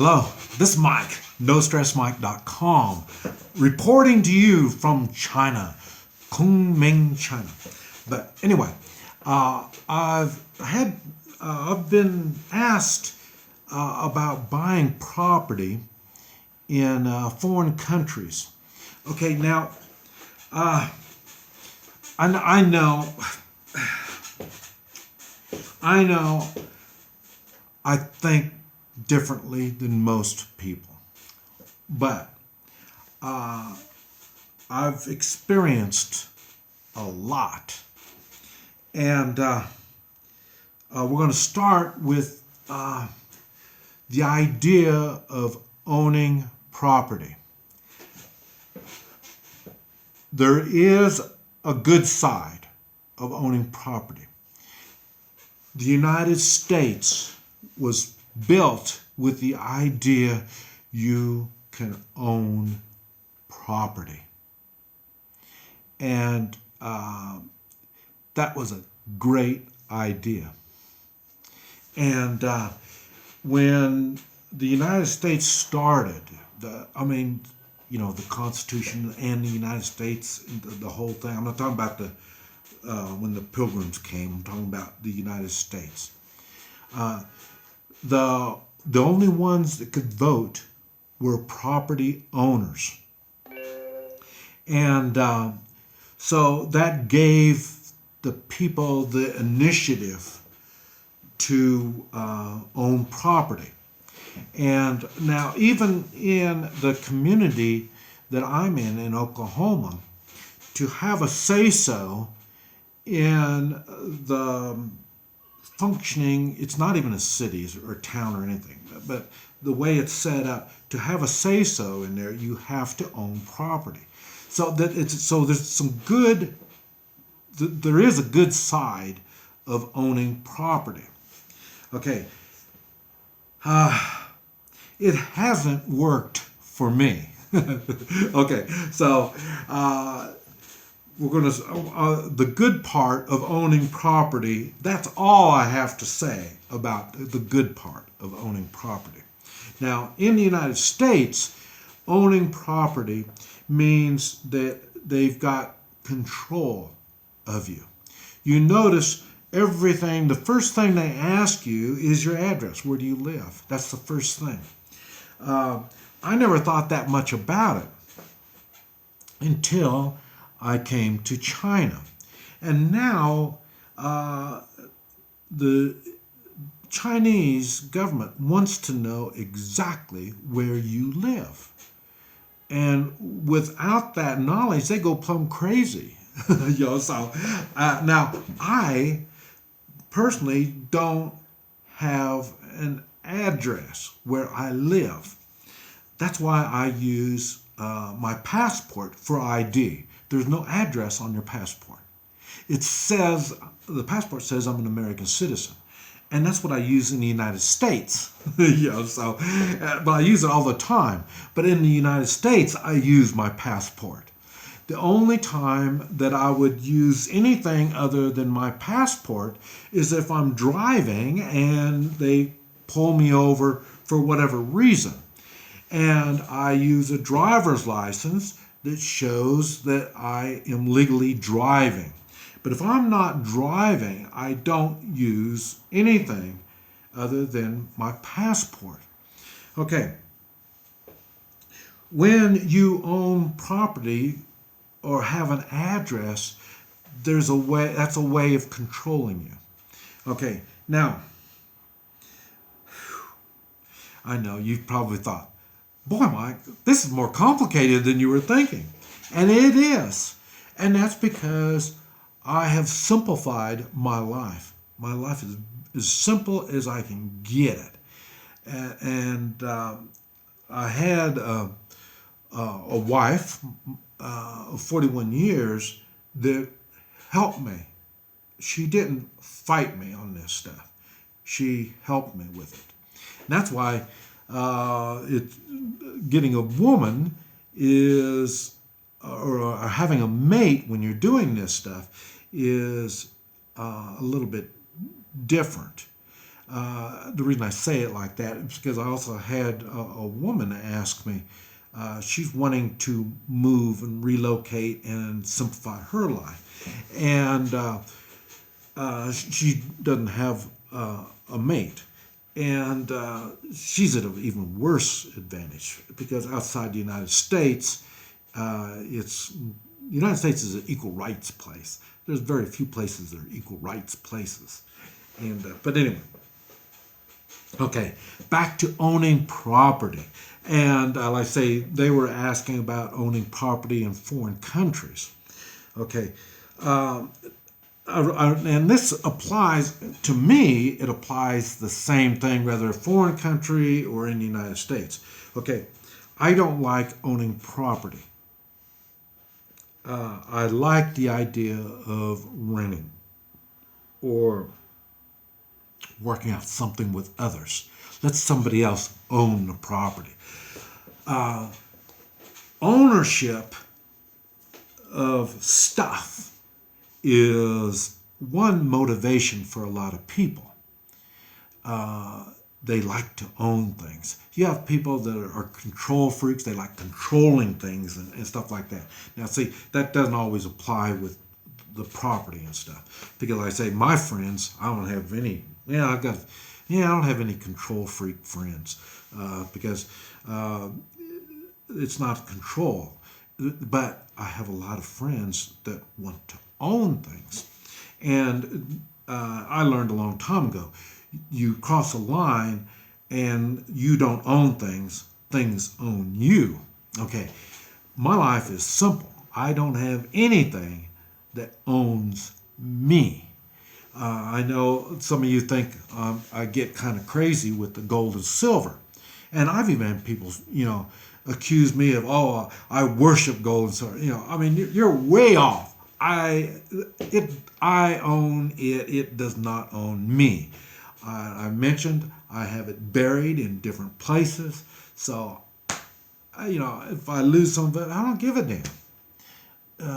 Hello, this is Mike, NoStressMike.com, reporting to you from China, Kunming, China. But anyway, I've been asked about buying property in foreign countries. Okay, now I know, I think differently than most people, but I've experienced a lot, and we're going to start with the idea of owning property. There is a good side of owning property. The United States was built with the idea you can own property. And that was a great idea. And when the United States started, the Constitution and the United States, the whole thing. I'm not talking about when the Pilgrims came. I'm talking about the United States. The only ones that could vote were property owners, and so that gave the people the initiative to own property. And now, even in the community that I'm in Oklahoma, to have a say-so in the functioning, it's not even a city or town or anything, but the way it's set up, to have a say-so in there, you have to own property. So there's some good, there is a good side of owning property. Okay. It hasn't worked for me. Okay, so we're going to, the good part of owning property, that's all I have to say about the good part of owning property. Now, in the United States, owning property means that they've got control of you. You notice everything, the first thing they ask you is your address. Where do you live? That's the first thing. I never thought that much about it until I came to China. And now the Chinese government wants to know exactly where you live. And without that knowledge, they go plumb crazy. So now I personally don't have an address where I live. That's why I use my passport for ID. There's no address on your passport. It says, the passport says I'm an American citizen. And that's what I use in the United States. But I use it all the time. But in the United States, I use my passport. The only time that I would use anything other than my passport is if I'm driving and they pull me over for whatever reason. And I use a driver's license that shows that I am legally driving. But if I'm not driving, I don't use anything other than my passport. Okay. When you own property or have an address, there's a way, that's a way of controlling you. Okay, now, I know you've probably thought, boy, Mike, this is more complicated than you were thinking. And it is. And that's because I have simplified my life. My life is as simple as I can get it. And I had a wife of 41 years that helped me. She didn't fight me on this stuff. She helped me with it. And that's why getting a woman is, or having a mate when you're doing this stuff is a little bit different. The reason I say it like that is because I also had a woman ask me. She's wanting to move and relocate and simplify her life, and she doesn't have a mate, and she's at an even worse advantage because outside the United States, it's the United States is an equal rights place. There's very few places that are equal rights places, and but anyway, okay, back to owning property, and like I say, they were asking about owning property in foreign countries. Okay, and this applies to me, it applies the same thing whether a foreign country or in the United States. Okay, I don't like owning property. I like the idea of renting or working out something with others. Let somebody else own the property. Ownership of stuff is one motivation for a lot of people. They like to own things. You have people that are control freaks. They like controlling things and stuff like that. Now, see, that doesn't always apply with the property and stuff. Because, like I say, my friends, I don't have any. I don't have any control freak friends because it's not control. But I have a lot of friends that want to own things. And I learned a long time ago, you cross a line and you don't own things, things own you. Okay, my life is simple. I don't have anything that owns me. I know some of you think I get kind of crazy with the gold and silver. And I've even had people, accuse me of, oh, I worship gold and silver. I mean, you're way off. I own it. It does not own me. I mentioned I have it buried in different places. So, if I lose some of it, I don't give a damn.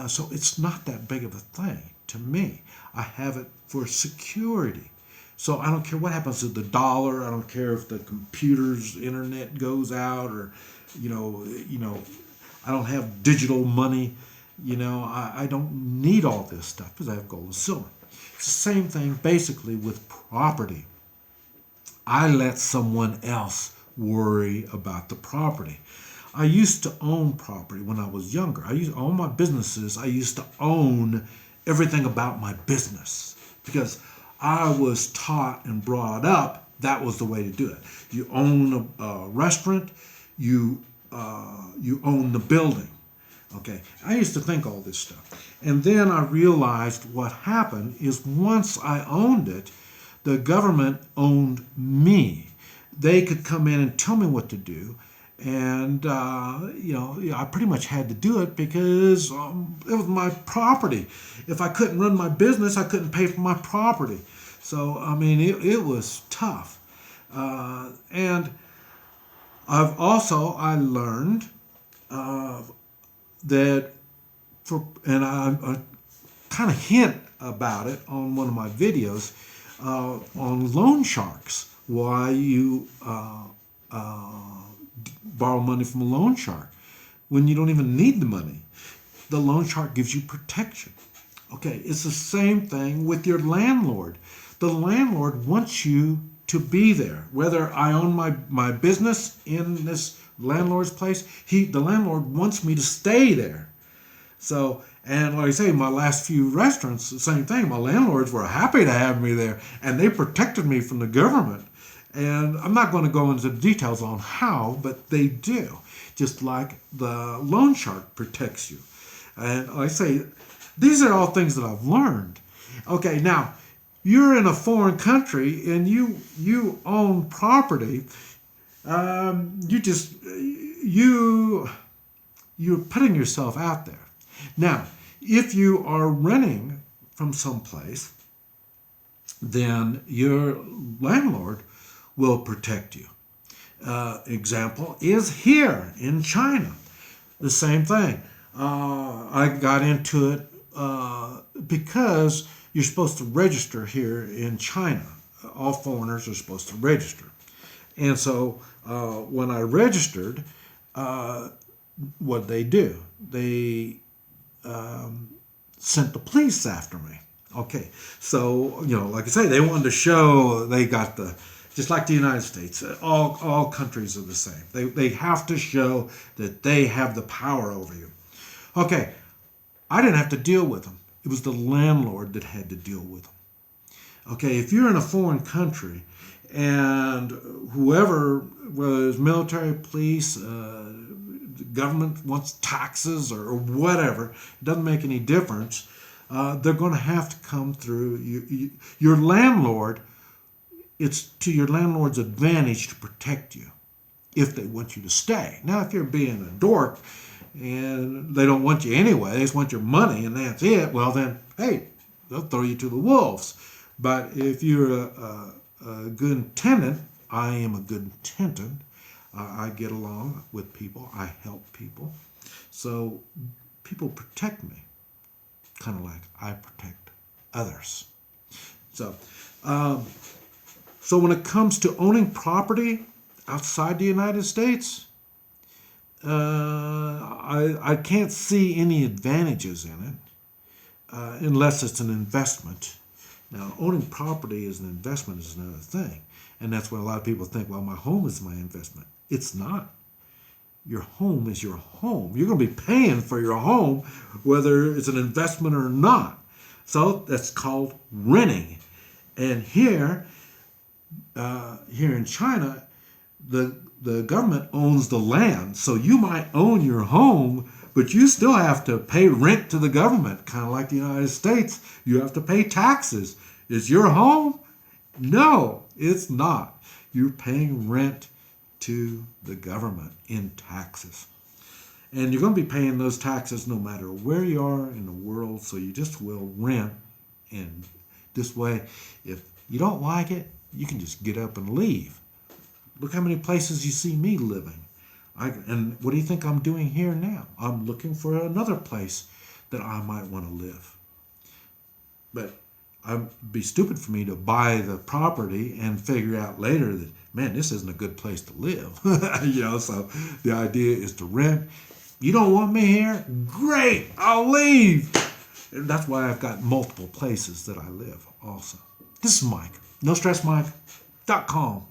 So it's not that big of a thing to me. I have it for security. So I don't care what happens to the dollar. I don't care if the computer's internet goes out or, I don't have digital money. I don't need all this stuff because I have gold and silver. It's the same thing basically with property. I let someone else worry about the property. I used to own property when I was younger. I used to own my businesses. I used to own everything about my business because I was taught and brought up that was the way to do it. You own a restaurant, you own the building. Okay, I used to think all this stuff. And then I realized what happened is once I owned it, the government owned me. They could come in and tell me what to do. And, I pretty much had to do it because it was my property. If I couldn't run my business, I couldn't pay for my property. So, I mean, it was tough. And I learned that and I kind of hint about it on one of my videos on loan sharks, why you borrow money from a loan shark when you don't even need the money. The loan shark gives you protection. Okay, it's the same thing with your landlord. The landlord wants you to be there. Whether I own my business in this landlord's place, the landlord wants me to stay there. So, and like I say, my last few restaurants, the same thing. My landlords were happy to have me there, and they protected me from the government. And I'm not going to go into the details on how, but they do, just like the loan shark protects you. And like I say, these are all things that I've learned. Okay, now, you're in a foreign country and you own property. You're putting yourself out there. Now, if you are renting from someplace, then your landlord will protect you. Example is here in China. The same thing. I got into it because you're supposed to register here in China. all foreigners are supposed to register. And so when I registered, what they do? They sent the police after me. Okay, so like I say, they wanted to show they got just like the United States. All countries are the same. They have to show that they have the power over you. Okay, I didn't have to deal with them. It was the landlord that had to deal with them. Okay, if you're in a foreign country and whoever was military, police, the government wants taxes or whatever, it doesn't make any difference. They're going to have to come through your landlord. It's to your landlord's advantage to protect you if they want you to stay. Now, if you're being a dork and they don't want you anyway, they just want your money and that's it, well then, hey, they'll throw you to the wolves. But if you're a good tenant, I am a good tenant. I get along with people. I help people. So people protect me, kind of like I protect others. So, so when it comes to owning property outside the United States, I can't see any advantages in it unless it's an investment. Now, owning property as an investment is another thing. And that's when a lot of people think, well, my home is my investment. It's not. Your home is your home. You're going to be paying for your home, whether it's an investment or not. So that's called renting. And here in China, the government owns the land. So you might own your home, but you still have to pay rent to the government, kind of like the United States. You have to pay taxes. Is your home? No, it's not. You're paying rent to the government in taxes. And you're going to be paying those taxes no matter where you are in the world, so you just will rent. And this way, if you don't like it, you can just get up and leave. Look how many places you see me living. And what do you think I'm doing here now? I'm looking for another place that I might want to live. But it'd be stupid for me to buy the property and figure out later that, man, this isn't a good place to live. So the idea is to rent. You don't want me here? Great, I'll leave. And that's why I've got multiple places that I live also. This is Mike. NoStressMike.com.